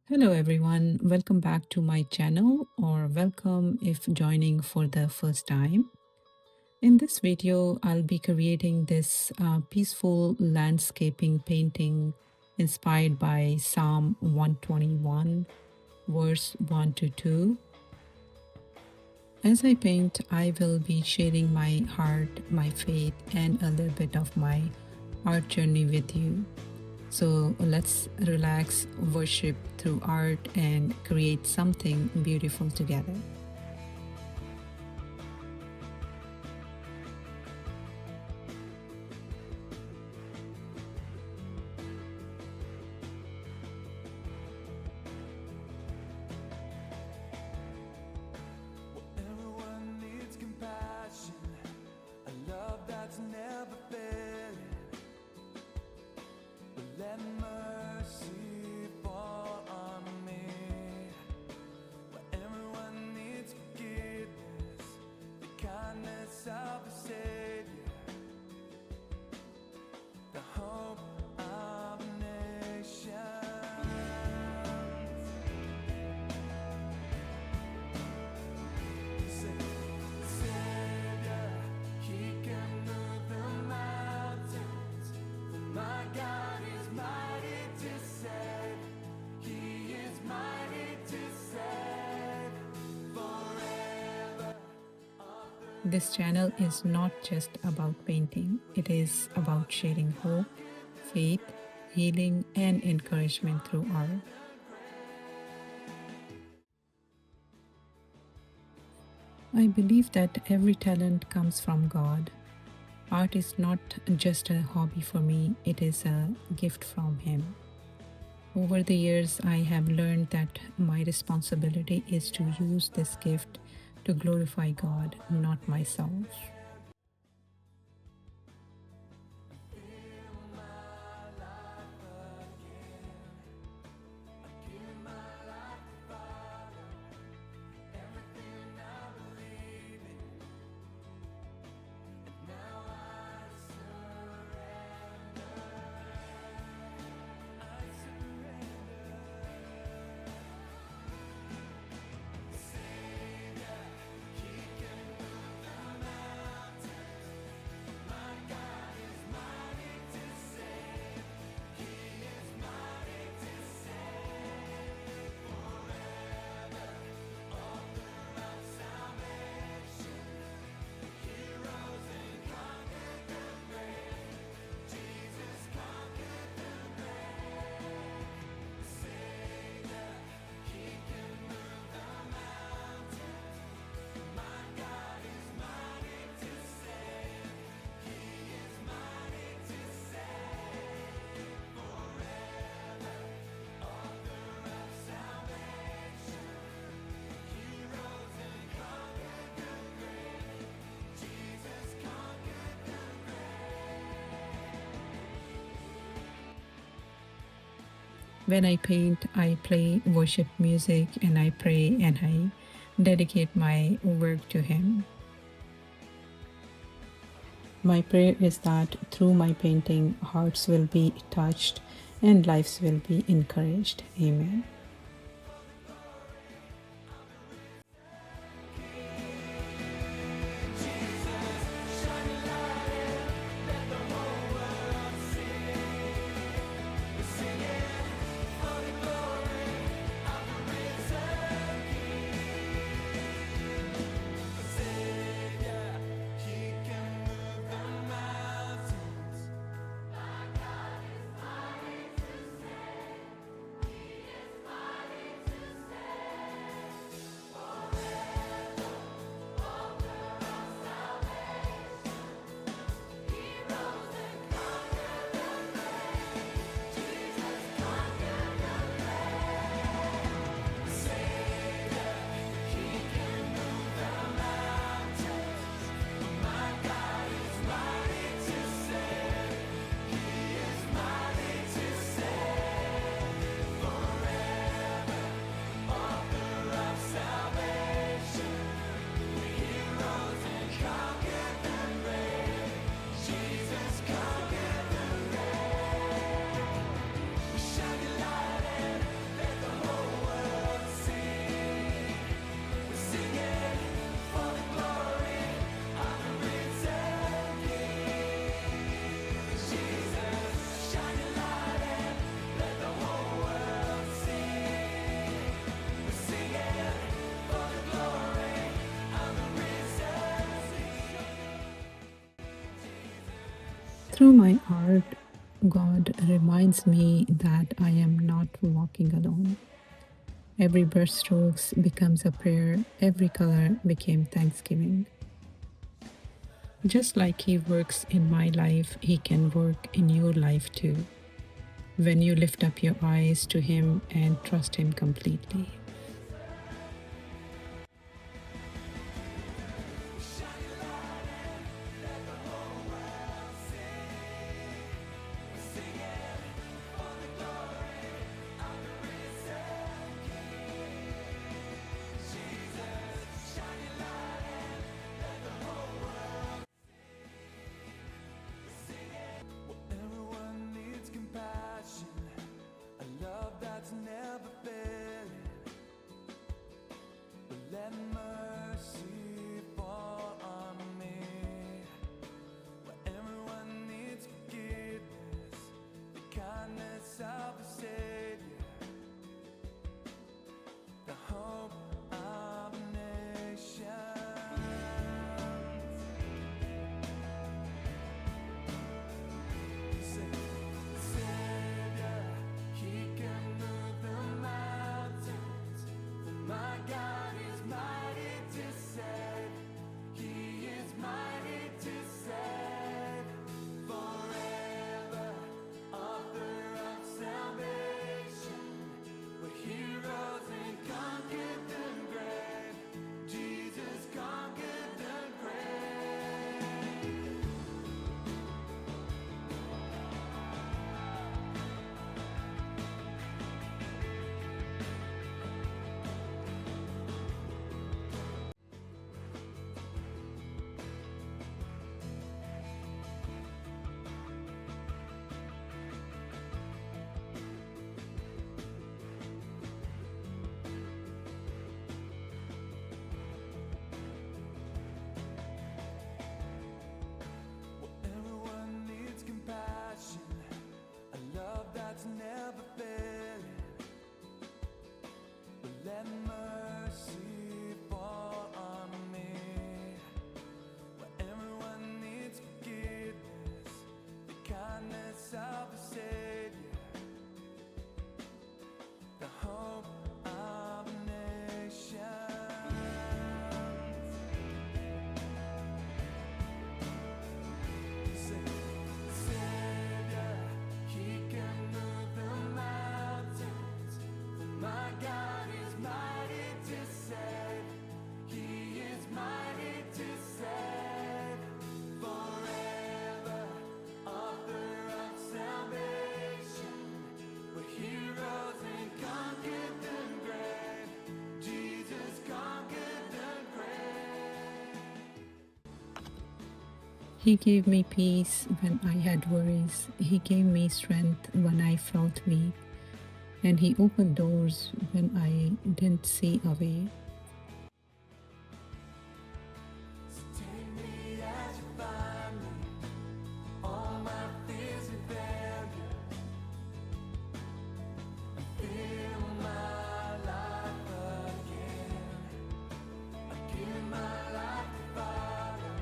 Hello everyone, welcome back to my channel or welcome if joining for the first time. In this video, I'll be creating this peaceful landscaping painting inspired by Psalm 121, verse 1 to 2. As I paint, I will be sharing my heart, my faith, and a little bit of my art journey with you. So let's relax, worship through art, and create something beautiful together. Everyone needs compassion, a love that's never failing. But let mercy fall on me. Where everyone needs forgiveness, the kindness of a Savior, the hope of nations. Savior, He can move the mountains. My God is mighty to save. He is mighty to save forever. This channel is not just about painting, it is about sharing hope, faith, healing, and encouragement through art. I believe that every talent comes from God. Art is not just a hobby for me, it is a gift from Him. Over the years, I have learned that my responsibility is to use this gift to glorify God, not myself. When I paint, I play worship music and I pray and I dedicate my work to Him. My prayer is that through my painting, hearts will be touched and lives will be encouraged. Amen. Through my art, God reminds me that I am not walking alone. Every brushstroke becomes a prayer, every color became thanksgiving. Just like He works in my life, He can work in your life too, when you lift up your eyes to Him and trust Him completely. Everyone needs compassion, a love that's never failing. But let mercy fall on me. Where everyone needs forgiveness, the kindness of a Savior, the hope of nations. Savior, He can move the mountains. My God is mighty to save. He is mighty to save. Forever, author of salvation. We're heroes and conquered the grave. Jesus conquered the grave. Everyone needs compassion, a love that's never failing. But let mercy fall on me. Where everyone needs forgiveness, the kindness of a Savior, the hope of nations. Savior, He can move the mountains. My God is mighty to save. He is mighty to save. Forever, author of salvation. We're heroes and conquered the grave. Jesus conquered the grave. He gave me peace when I had worries. He gave me strength when I felt weak. And He opened doors when I didn't see a way. Take me as you find me. All my fears and failure. Fill my life again. I give my life to Father.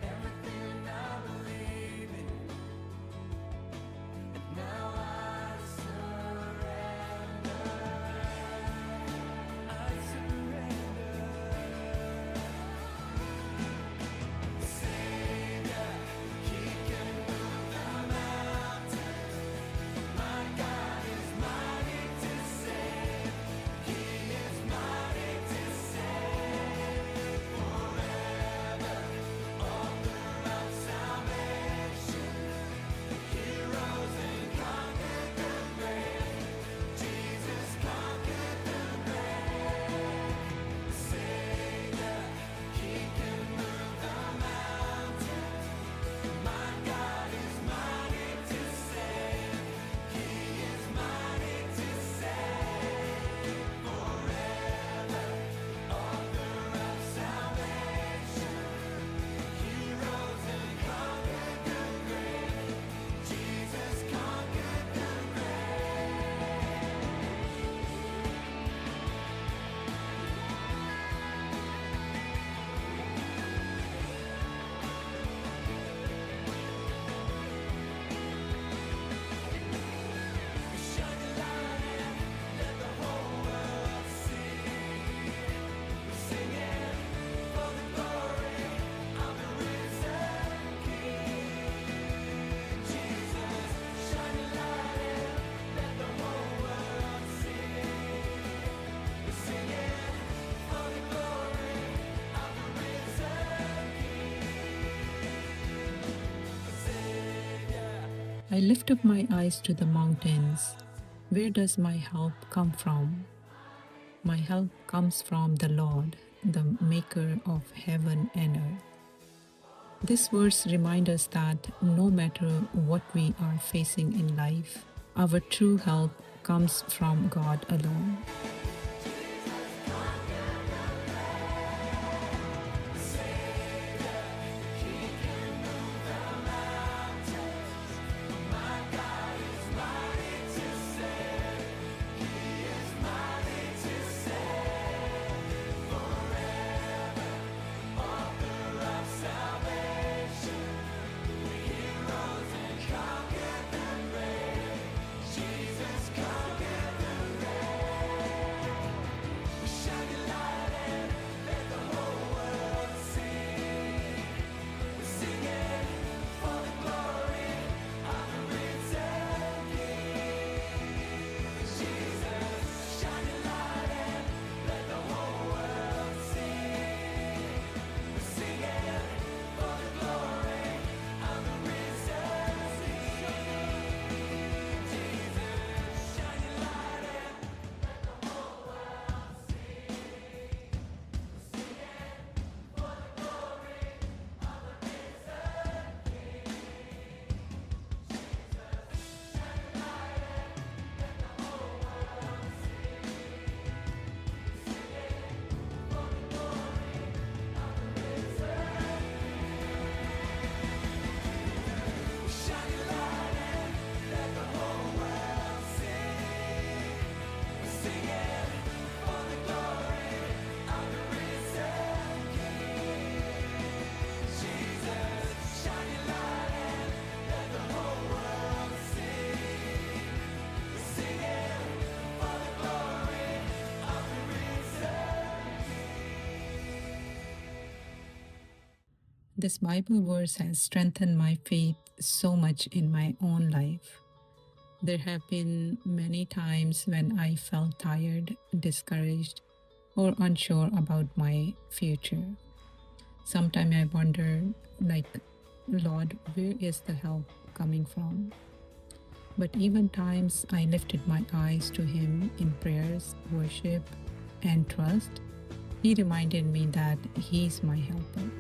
Everything I believe in. And now I surrender. I surrender. I lift up my eyes to the mountains. Where does my help come from? My help comes from the Lord, the maker of heaven and earth. This verse reminds us that no matter what we are facing in life, our true help comes from God alone. This Bible verse has strengthened my faith so much in my own life. There have been many times when I felt tired, discouraged, or unsure about my future. Sometimes I wonder, like, Lord, where is the help coming from? But even times I lifted my eyes to Him in prayers, worship, and trust, He reminded me that He's my helper.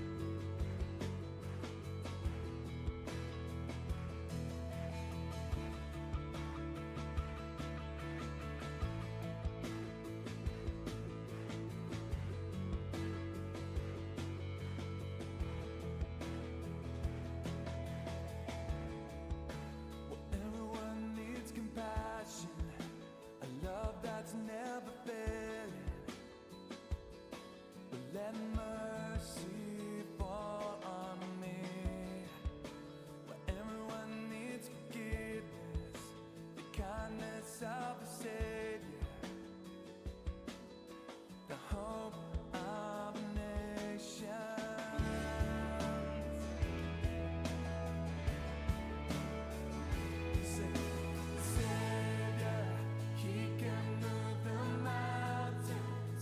Everyone needs compassion, a love that's never failing. But let mercy fall on me. Well, everyone needs forgiveness, the kindness of a Savior, the hope of nations. Savior, He can move the mountains.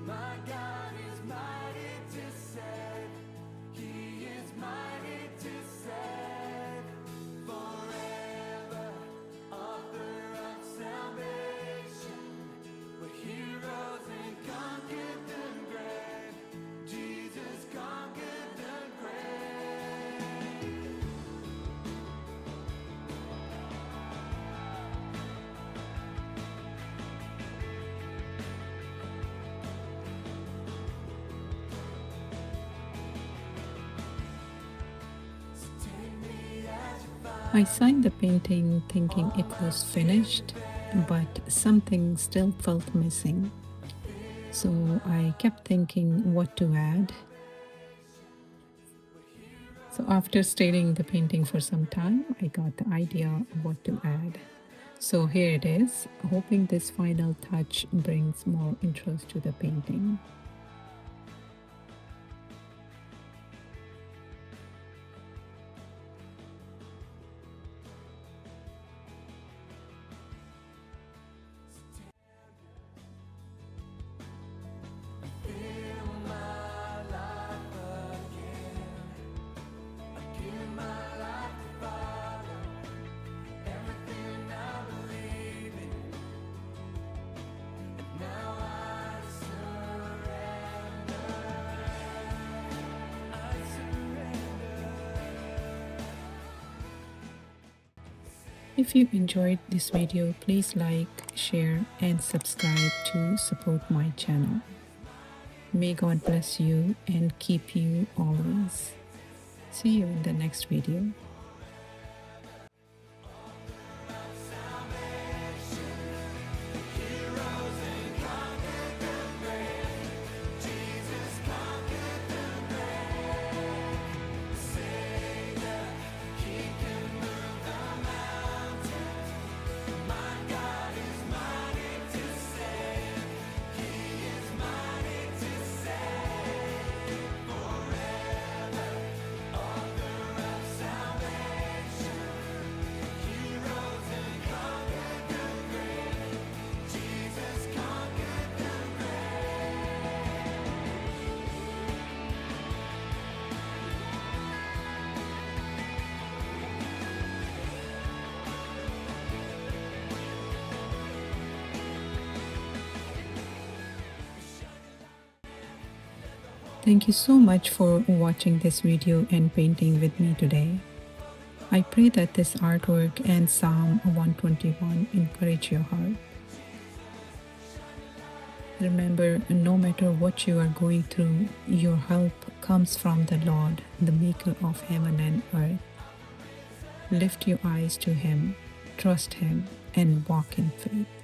My God is mighty to save. He is mighty to save. Forever, author of salvation. Where He rose and conquered the grave. Jesus conquered the grave. So take me as you find. I signed the painting thinking it was finished, but something still felt missing. So I kept thinking what to add. So after staring the painting for some time, I got the idea of what to add. So here it is, hoping this final touch brings more interest to the painting. Fill my life again. I give my life to Father. If you enjoyed this video, please like, share, and subscribe to support my channel. May God bless you and keep you always. See you in the next video. Thank you so much for watching this video and painting with me today. I pray that this artwork and Psalm 121 encourage your heart. Remember, no matter what you are going through, your help comes from the Lord, the maker of heaven and earth. Lift your eyes to Him, trust Him, and walk in faith.